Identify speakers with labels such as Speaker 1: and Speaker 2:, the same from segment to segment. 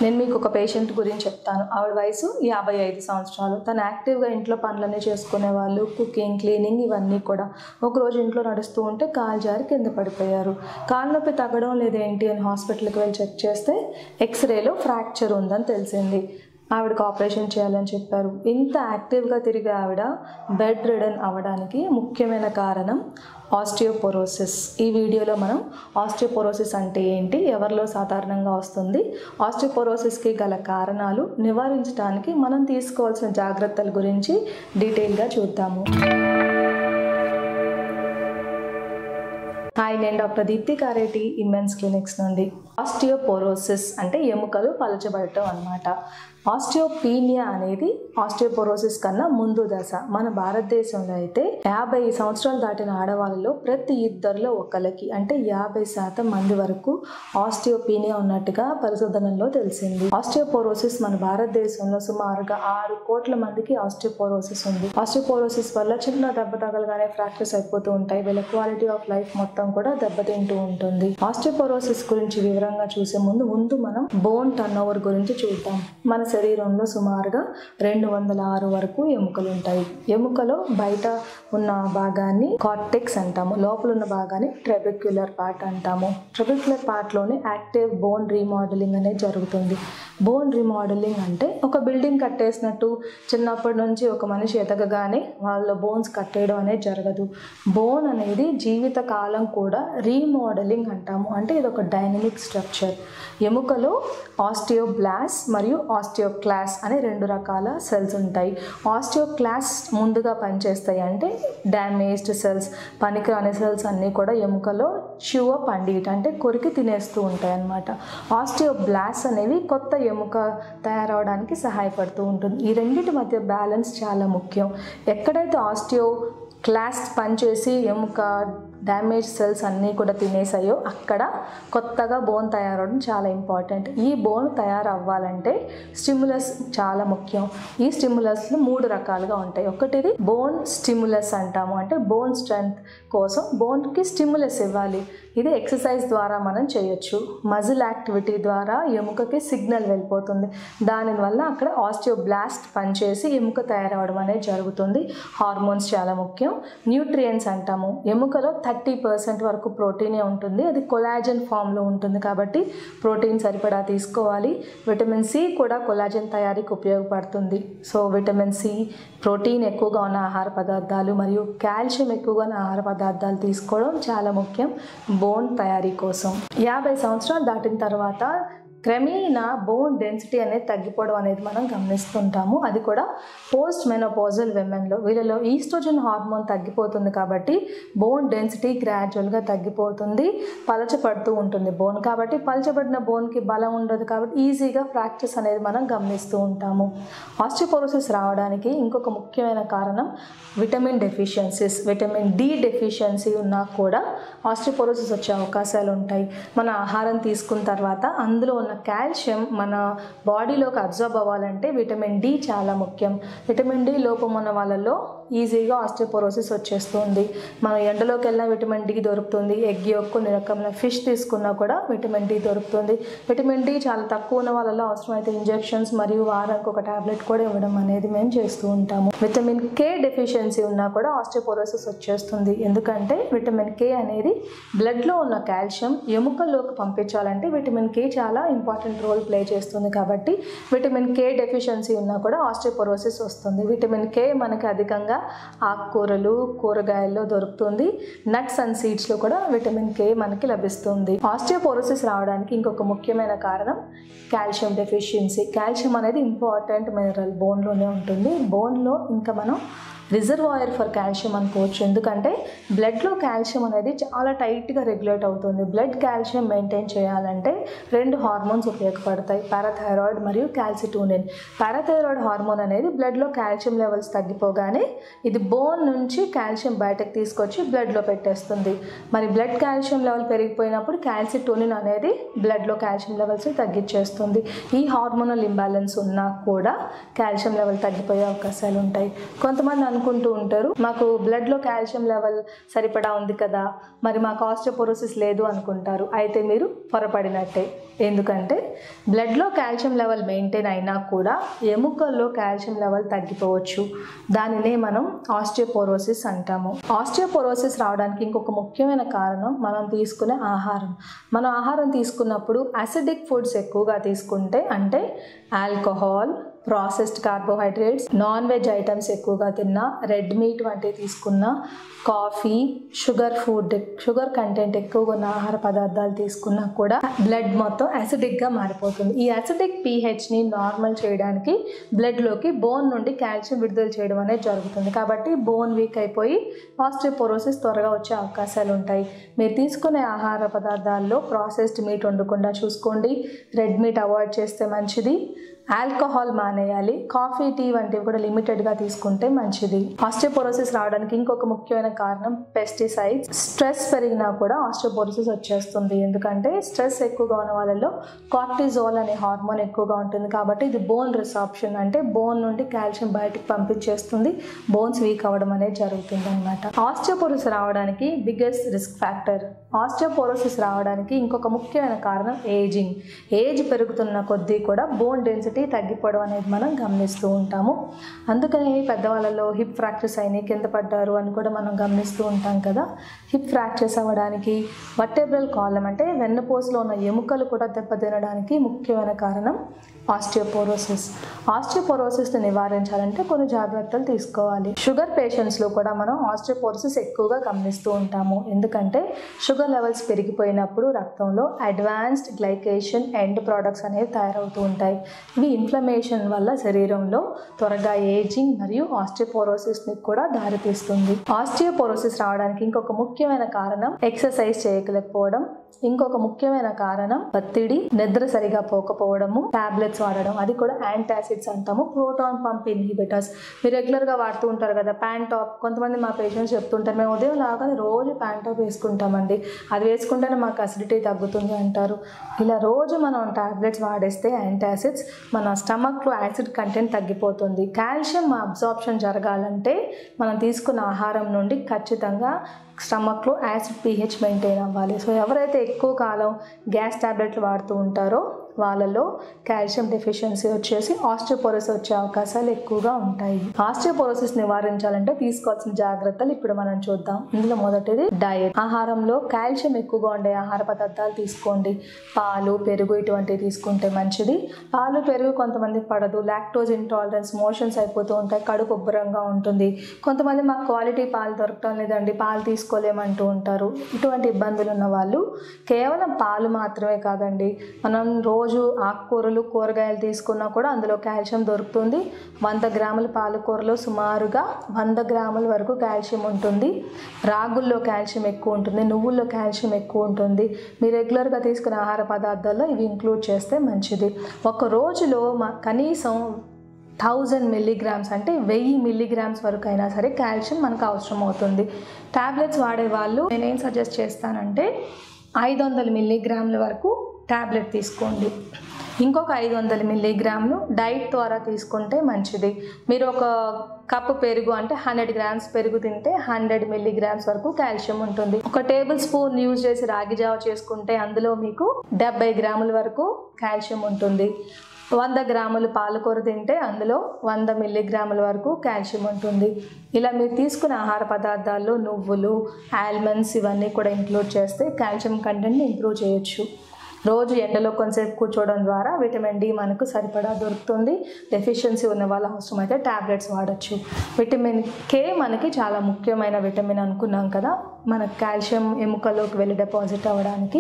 Speaker 1: నేను మీకు ఒక పేషెంట్ గురించి చెప్తాను. ఆవిడ వయసు 55 సంవత్సరాలు. తను యాక్టివ్గా ఇంట్లో పనులన్నీ చేసుకునే వాళ్ళు, కుకింగ్, క్లీనింగ్ ఇవన్నీ కూడా. ఒకరోజు ఇంట్లో నడుస్తూ ఉంటే కాలు జారి కింద పడిపోయారు. కాలు నొప్పి తగ్గడం లేదేంటి అని హాస్పిటల్కి వెళ్ళి చెక్ చేస్తే ఎక్స్రేలో ఫ్రాక్చర్ ఉందని తెలిసింది. ఆవిడకి ఆపరేషన్ చేయాలని చెప్పారు. ఇంత యాక్టివ్గా తిరిగే ఆవిడ బెడ్ రిడన్ అవ్వడానికి ముఖ్యమైన కారణం ఆస్టియోపోరోసిస్. ఈ వీడియోలో మనం ఆస్టియోపోరోసిస్ అంటే ఏంటి, ఎవరిలో సాధారణంగా వస్తుంది, ఆస్టియోపోరోసిస్కి గల కారణాలు, నివారించడానికి మనం తీసుకోవాల్సిన జాగ్రత్తల గురించి డీటెయిల్గా చూద్దాము. హాయ్, నేను డాక్టర్ దీప్తి కారేటి, ఇమ్మెన్స్ క్లినిక్స్ నుండి. ఆస్టియోపోరోసిస్ అంటే ఎముకలు పలచబడటం అన్నమాట. ఆస్టియోపీనియా అనేది ఆస్టియోపోరోసిస్ కన్నా ముందు దశ. మన భారతదేశంలో అయితే 50 సంవత్సరాలు దాటిన ఆడవాళ్ళలో ప్రతి ఇద్దరిలో ఒకరికి అంటే 50% మంది వరకు ఆస్టియోపీనియా ఉన్నట్టుగా పరిశోధనల్లో తెలిసింది. ఆస్టియోపోరోసిస్ మన భారతదేశంలో సుమారుగా 6 కోట్ల మందికి ఆస్టియోపోరోసిస్ ఉంది. ఆస్టియోపోరోసిస్ వల్ల చిన్న దెబ్బ తగలగానే ఫ్రాక్చర్స్ అయిపోతూ ఉంటాయి. వీళ్ళ క్వాలిటీ ఆఫ్ లైఫ్ మొత్తం కూడా దెబ్బతింటూ ఉంటుంది. ఆస్టియోపోరోసిస్ గురించి వివరంగా చూసే ముందు మనం బోన్ టర్న్ ఓవర్ గురించి చూద్దాం. మన శరీరంలో సుమారుగా 206 వరకు ఎముకలు ఉంటాయి. ఎముకలో బయట ఉన్న భాగాన్ని కార్టెక్స్ అంటాము, లోపల ఉన్న భాగాన్ని ట్రెబెక్యులర్ పార్ట్ అంటాము. ట్రెబెక్యులర్ పార్ట్లోనే యాక్టివ్ బోన్ రీమోడలింగ్ అనేది జరుగుతుంది. బోన్ రీమోడలింగ్ అంటే ఒక బిల్డింగ్ కట్టేసినట్టు చిన్నప్పటి నుంచి ఒక మనిషి ఎదగగానే వాళ్ళ బోన్స్ కట్టేయడం అనేది జరగదు. బోన్ అనేది జీవిత కాలం కూడా రీమోడలింగ్ అంటాము. అంటే ఇది ఒక డైనమిక్ స్ట్రక్చర్. ఎముకలో ఆస్టియోబ్లాస్ట్ మరియు ఆస్టియోక్లాస్ అనే 2 రకాల సెల్స్ ఉంటాయి. ఆస్టియోక్లాస్ ముందుగా పనిచేస్తాయి అంటే డ్యామేజ్డ్ సెల్స్, పనికిరాని సెల్స్ అన్నీ కూడా ఎముకలో chew up and eat అంటే కొరికి తినేస్తూ ఉంటాయి అన్నమాట. ఆస్టియోబ్లాస్ట్ అనేవి కొత్త ఎముక తయారవడానికి సహాయపడుతూ ఉంటుంది. ఈ రెండింటి మధ్య బ్యాలెన్స్ చాలా ముఖ్యం. ఎక్కడైతే ఆస్టియోక్లాస్ట్ పనిచేసి ఎముక డ్యామేజ్ సెల్స్ అన్నీ కూడా తినేసాయో అక్కడ కొత్తగా బోన్ తయారవడం చాలా ఇంపార్టెంట్. ఈ బోన్ తయారవ్వాలంటే స్టిమ్యులస్ చాలా ముఖ్యం. ఈ స్టిమ్యులస్లు 3 రకాలుగా ఉంటాయి. ఒకటిది బోన్ స్టిమ్యులస్ అంటాము, అంటే బోన్ స్ట్రెంగ్త్ కోసం బోన్కి స్టిమ్యులస్ ఇవ్వాలి. ఇది ఎక్సర్సైజ్ ద్వారా మనం చేయొచ్చు. మజిల్ యాక్టివిటీ ద్వారా ఎముకకి సిగ్నల్ వెళ్ళిపోతుంది. దానివల్ల అక్కడ ఆస్టియోబ్లాస్ట్ పనిచేసి ఎముక తయారవడం అనేది జరుగుతుంది. హార్మోన్స్ చాలా ముఖ్యం. న్యూట్రియంట్స్ అంటాము, ఎముకలో 30% వరకు ప్రోటీనే ఉంటుంది. అది కొలాజన్ ఫామ్లో ఉంటుంది కాబట్టి ప్రోటీన్ సరిపడా తీసుకోవాలి. విటమిన్ సి కూడా కొలాజన్ తయారీకి ఉపయోగపడుతుంది. సో విటమిన్ సి, ప్రోటీన్ ఎక్కువగా ఉన్న ఆహార పదార్థాలు మరియు కాల్షియం ఎక్కువగా ఉన్న ఆహార పదార్థాలు తీసుకోవడం చాలా ముఖ్యం బోన్ తయారీ కోసం. 50 సంవత్సరాలు దాటిన తర్వాత క్రమేణా బోన్ డెన్సిటీ అనేది తగ్గిపోవడం అనేది మనం గమనిస్తుంటాము. అది కూడా పోస్ట్ మెనోపాజల్ విమెన్లో. వీళ్ళలో ఈస్ట్రోజన్ హార్మోన్ తగ్గిపోతుంది కాబట్టి బోన్ డెన్సిటీ గ్రాడ్యువల్గా తగ్గిపోతుంది, పలచపడుతూ ఉంటుంది బోన్. కాబట్టి పలచబడిన బోన్కి బలం ఉండదు కాబట్టి ఈజీగా ఫ్రాక్చర్స్ అనేది మనం గమనిస్తూ ఉంటాము. ఆస్టియోపోరోసిస్ రావడానికి ఇంకొక ముఖ్యమైన కారణం vitamin deficiencies. Vitamin D deficiency ఉన్నా కూడా ఆస్టియోపోరోసిస్ వచ్చే అవకాశాలు ఉంటాయి. మన ఆహారం తీసుకున్న తర్వాత అందులో ఉన్న కాల్షియం మన బాడీలోకి అబ్జర్బ్ అవ్వాలంటే విటమిన్ డి చాలా ముఖ్యం. విటమిన్ డి లోపం ఉన్న వాళ్ళలో ఈజీగా ఆస్టియోపోరోసిస్ వచ్చేస్తుంది. మనం ఎండలోకి వెళ్ళినా విటమిన్ డి దొరుకుతుంది. ఎగ్ యొక్క కొన్ని రకమైన ఫిష్ తీసుకున్నా కూడా విటమిన్ డి దొరుకుతుంది. విటమిన్ డి చాలా తక్కువ ఉన్న వాళ్ళలో అవసరమైతే ఇంజెక్షన్స్ మరియు వారానికి ఒక టాబ్లెట్ కూడా ఇవ్వడం అనేది మేము చేస్తూ ఉంటాము. విటమిన్ కే డెఫిషియన్సీ ఉన్నా కూడా ఆస్టియోపోరోసిస్ వచ్చేస్తుంది. ఎందుకంటే విటమిన్ కే అనేది బ్లడ్లో ఉన్న కాల్షియం ఎముకల్లోకి పంపించాలంటే విటమిన్ కే చాలా ఇంపార్టెంట్ రోల్ ప్లే చేస్తుంది. కాబట్టి విటమిన్ కే డెఫిషియన్సీ ఉన్నా కూడా ఆస్టియోపోరోసిస్ వస్తుంది. విటమిన్ కే మనకి అధికంగా ఆకుకూరలు, కూరగాయల్లో దొరుకుతుంది. నట్స్ అండ్ సీడ్స్లో కూడా విటమిన్ కే మనకి లభిస్తుంది. ఆస్టియోపోరోసిస్ రావడానికి ఇంకొక ముఖ్యమైన కారణం కాల్షియం డెఫిషియన్సీ. కాల్షియం అనేది ఇంపార్టెంట్ మినరల్, బోన్లోనే ఉంటుంది. బోన్లో ఇంకా మనం రిజర్వాయర్ ఫర్ కాల్షియం అనుకోవచ్చు. ఎందుకంటే బ్లడ్లో కాల్షియం అనేది చాలా టైట్గా రెగ్యులేట్ అవుతుంది. బ్లడ్ కాల్షియం మెయింటైన్ చేయాలంటే 2 హార్మోన్స్ ఉపయోగపడతాయి, పారాథైరాయిడ్ మరియు కాల్సిటోనిన్. పారాథైరాయిడ్ హార్మోన్ అనేది బ్లడ్లో కాల్షియం లెవెల్స్ తగ్గిపోగానే ఇది బోన్ నుంచి కాల్షియం బయటకు తీసుకొచ్చి బ్లడ్లో పెట్టేస్తుంది. మరి బ్లడ్ కాల్షియం లెవెల్ పెరిగిపోయినప్పుడు కాల్సిటోనిన్ అనేది బ్లడ్లో కాల్షియం లెవెల్స్ తగ్గించేస్తుంది. ఈ హార్మోనల్ ఇంబ్యాలెన్స్ ఉన్నా కూడా కాల్షియం లెవెల్ తగ్గిపోయే అవకాశాలు ఉంటాయి. కొంతమంది అనుకుంటూ ఉంటారు, మాకు బ్లడ్లో కాల్షియం లెవెల్ సరిపడా ఉంది కదా, మరి మాకు ఆస్టియోపోరోసిస్ లేదు అనుకుంటారు. అయితే మీరు పొరపడినట్టే. ఎందుకంటే బ్లడ్లో కాల్షియం లెవెల్ మెయింటైన్ అయినా కూడా ఎముకల్లో కాల్షియం లెవెల్ తగ్గిపోవచ్చు. దానినే మనం ఆస్టియోపోరోసిస్ అంటాము. ఆస్టియోపోరోసిస్ రావడానికి ఇంకొక ముఖ్యమైన కారణం మనం తీసుకునే ఆహారం. మనం ఆహారం తీసుకున్నప్పుడు అసిడిక్ ఫుడ్స్ ఎక్కువగా తీసుకుంటే, అంటే alcohol, processed carbohydrates, non veg items ఎక్కువగా తిన్నా, రెడ్ మీట్ వంటివి తీసుకున్నా, కాఫీ, షుగర్ కంటెంట్ ఎక్కువగా ఉన్న ఆహార పదార్థాలు తీసుకున్నా కూడా బ్లడ్ మొత్తం యాసిడిక్గా మారిపోతుంది. ఈ యాసిడిక్ pHని నార్మల్ చేయడానికి బ్లడ్లోకి బోన్ నుండి కాల్షియం విడుదల చేయడం అనేది జరుగుతుంది. కాబట్టి బోన్ వీక్ అయిపోయి ఆస్టియోపోరోసిస్ త్వరగా వచ్చే అవకాశాలు ఉంటాయి. మీరు తీసుకునే ఆహార పదార్థాల్లో ప్రాసెస్డ్ మీట్ ఉండకుండా చూసుకోండి. రెడ్ మీట్ అవాయిడ్ చేస్తే మంచిది. ఆల్కహాల్ మానేయాలి. కాఫీ, టీ వంటివి కూడా లిమిటెడ్గా తీసుకుంటే మంచిది. ఆస్టియోపోరోసిస్ రావడానికి ఇంకొక ముఖ్యమైన కారణం పెస్టిసైడ్స్. స్ట్రెస్ పెరిగినా కూడా ఆస్టియోపోరోసిస్ వచ్చేస్తుంది. ఎందుకంటే స్ట్రెస్ ఎక్కువగా ఉన్న వాళ్ళలో కార్టిజోల్ అనే హార్మోన్ ఎక్కువగా ఉంటుంది. కాబట్టి ఇది బోన్ రిసార్ప్షన్, అంటే బోన్ నుండి కాల్షియం బయటకు పంపించేస్తుంది. బోన్స్ వీక్ అవ్వడం అనేది జరుగుతుంది అనమాట. ఆస్టియోపోరోసిస్ రావడానికి బిగ్గెస్ట్ రిస్క్ ఫ్యాక్టర్. ఆస్టియోపోరోసిస్ రావడానికి ఇంకొక ముఖ్యమైన కారణం ఏజింగ్. ఏజ్ పెరుగుతున్న కొద్దీ కూడా బోన్ డెన్సిటీ తగ్గిపోవడం అనేది మనం గమనిస్తూ ఉంటాము. అందుకని పెద్దవాళ్ళలో హిప్ ఫ్రాక్చర్స్ అయినాయి, కింద పడ్డారు అని కూడా మనం గమనిస్తూ ఉంటాం కదా. హిప్ ఫ్రాక్చర్స్ అవ్వడానికి వర్టెబ్రల్ కాలం, అంటే వెన్నుపూసలో ఉన్న ఎముకలు కూడా దెబ్బతినడానికి ముఖ్యమైన కారణం ఆస్టియోపోరోసిస్. ఆస్టియోపోరోసిస్ని నివారించాలంటే కొన్ని జాగ్రత్తలు తీసుకోవాలి. షుగర్ పేషెంట్స్లో కూడా మనం ఆస్టియోపోరోసిస్ ఎక్కువగా గమనిస్తూ ఉంటాము. ఎందుకంటే షుగర్ లెవెల్స్ పెరిగిపోయినప్పుడు రక్తంలో అడ్వాన్స్డ్ గ్లైకేషన్ ఎండ్ ప్రోడక్ట్స్ అనేవి తయారవుతూ ఉంటాయి. ఇవి ఇన్ఫ్లమేషన్ వల్ల శరీరంలో త్వరగా ఏజింగ్ మరియు ఆస్టియోపోరోసిస్ని కూడా దారితీస్తుంది. ఆస్టియోపోరోసిస్ రావడానికి ఇంకొక ముఖ్యమైన కారణం ఎక్సర్సైజ్ చేయలేకపోవడం. ఇంకొక ముఖ్యమైన కారణం ఒత్తిడి, నిద్ర సరిగా పోకపోవడము, టాబ్లెట్స్ వాడడం. అది కూడా యాంటాసిడ్స్ అంటాము, ప్రోటాన్ పంప్ ఇన్హిబిటర్స్. మీరు రెగ్యులర్గా వాడుతూ ఉంటారు కదా ప్యాంటాప్. కొంతమంది మా పేషెంట్స్ చెప్తుంటారు, మేము ఉదయం లాగానే రోజు ప్యాంటాప్ వేసుకుంటామండి, అది వేసుకుంటేనే మాకు అసిడిటీ తగ్గుతుంది అంటారు. ఇలా రోజు మనం టాబ్లెట్స్ వాడేస్తే యాంటాసిడ్స్, మన స్టమక్లో యాసిడ్ కంటెంట్ తగ్గిపోతుంది. కాల్షియం అబ్జార్ప్షన్ జరగాలంటే మనం తీసుకున్న ఆహారం నుండి ఖచ్చితంగా స్టమక్లో యాసిడ్ pH మెయింటైన్ అవ్వాలి. సో ఎవరైతే ఎక్కువ కాలం గ్యాస్ టాబ్లెట్లు వాడుతూ ఉంటారో వాళ్ళలో కాల్షియం డెఫిషియన్సీ వచ్చేసి ఆస్టియోపోరోసిస్ వచ్చే అవకాశాలు ఎక్కువగా ఉంటాయి. ఆస్టియోపోరోసిస్ నివారించాలంటే తీసుకోవాల్సిన జాగ్రత్తలు ఇప్పుడు మనం చూద్దాం. ఇందులో మొదటిది డయట్. ఆహారంలో కాల్షియం ఎక్కువగా ఉండే ఆహార పదార్థాలు తీసుకోండి. పాలు, పెరుగు ఇటువంటివి తీసుకుంటే మంచిది. పాలు, పెరుగు కొంతమందికి పడదు, లాక్టోజ్ ఇంటాలరెన్స్, మోషన్స్ అయిపోతూ ఉంటాయి, కడుపు ఉబ్బరంగా ఉంటుంది. కొంతమంది మాకు క్వాలిటీ పాలు దొరకటం లేదండి, పాలు తీసుకోలేమంటూ ఉంటారు. ఇటువంటి ఇబ్బందులు ఉన్న వాళ్ళు కేవలం పాలు మాత్రమే కాదండి, మనం రోజు ఆకుకూరలు, కూరగాయలు తీసుకున్నా కూడా అందులో కాల్షియం దొరుకుతుంది. 100 గ్రాముల పాలకూరలో సుమారుగా 100 గ్రాముల వరకు కాల్షియం ఉంటుంది. రాగుల్లో కాల్షియం ఎక్కువ ఉంటుంది, నువ్వుల్లో కాల్షియం ఎక్కువ ఉంటుంది. మీరు రెగ్యులర్గా తీసుకునే ఆహార పదార్థాల్లో ఇవి ఇంక్లూడ్ చేస్తే మంచిది. ఒక రోజులో కనీసం 1000 మిల్లీగ్రామ్స్, అంటే 1000 మిల్లీగ్రామ్స్ వరకు అయినా సరే కాల్షియం మనకు అవసరం అవుతుంది. టాబ్లెట్స్ వాడేవాళ్ళు నేనేం సజెస్ట్ చేస్తానంటే 500 మిల్లీగ్రాముల వరకు టాబ్లెట్ తీసుకోండి. ఇంకొక 500 మిల్లీగ్రాములు డైట్ ద్వారా తీసుకుంటే మంచిది. మీరు ఒక కప్పు పెరుగు, అంటే 100 గ్రామ్స్ పెరుగు తింటే 100 మిల్లీగ్రామ్స్ వరకు కాల్షియం ఉంటుంది. ఒక టేబుల్ స్పూన్ యూజ్ చేసి రాగి జావ చేసుకుంటే అందులో మీకు 70 గ్రాముల వరకు కాల్షియం ఉంటుంది. 100 గ్రాములు పాలకూర తింటే అందులో 100 మిల్లీగ్రాముల వరకు కాల్షియం ఉంటుంది. ఇలా మీరు తీసుకునే ఆహార పదార్థాల్లో నువ్వులు, ఆల్మండ్స్ ఇవన్నీ కూడా ఇంక్లూడ్ చేస్తే కాల్షియం కంటెంట్ని ఇంప్రూవ్ చేయొచ్చు. రోజు ఎండలో కొంచెంసేపు కూర్చోవడం ద్వారా విటమిన్ డి మనకు సరిపడా దొరుకుతుంది. డెఫిషియన్సీ ఉన్న వాళ్ళు అవసరమైతే టాబ్లెట్స్ వాడచ్చు. విటమిన్ కే మనకి చాలా ముఖ్యమైన విటమిన్ అనుకున్నాం కదా, మనకు కాల్షియం ఎముకలోకి వెళ్ళి డిపాజిట్ అవ్వడానికి.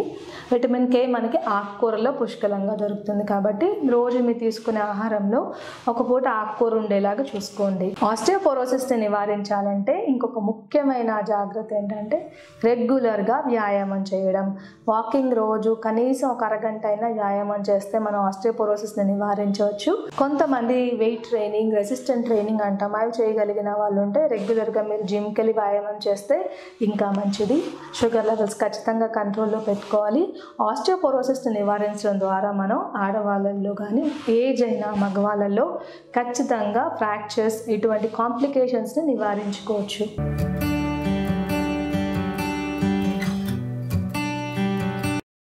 Speaker 1: విటమిన్ కే మనకి ఆకుకూరలో పుష్కలంగా దొరుకుతుంది. కాబట్టి రోజు మీరు తీసుకునే ఆహారంలో ఒక పూట ఆకుకూర ఉండేలాగా చూసుకోండి. ఆస్టియోపోరోసిస్ని నివారించాలంటే ఇంకొక ముఖ్యమైన జాగ్రత్త ఏంటంటే రెగ్యులర్గా వ్యాయామం చేయడం. వాకింగ్ రోజు కనీసం ఒక అరగంట అయినా వ్యాయామం చేస్తే మనం ఆస్టియోపోరోసిస్ని నివారించవచ్చు. కొంతమంది వెయిట్ ట్రైనింగ్, రెసిస్టెంట్ ట్రైనింగ్ అంటాం, అవి చేయగలిగిన వాళ్ళు ఉంటే రెగ్యులర్గా మీరు జిమ్కి వెళ్ళి వ్యాయామం చేస్తే ఇంకా మంచిది. షుగర్ లెవెల్స్ ఖచ్చితంగా కంట్రోల్లో పెట్టుకోవాలి. ఆస్టియోపోరోసిస్ని నివారించడం ద్వారా మనం ఆడవాళ్ళల్లో కానీ ఏజ్ అయిన మగవాళ్ళల్లో ఖచ్చితంగా ఫ్రాక్చర్స్, ఇటువంటి కాంప్లికేషన్స్ని నివారించుకోవచ్చు.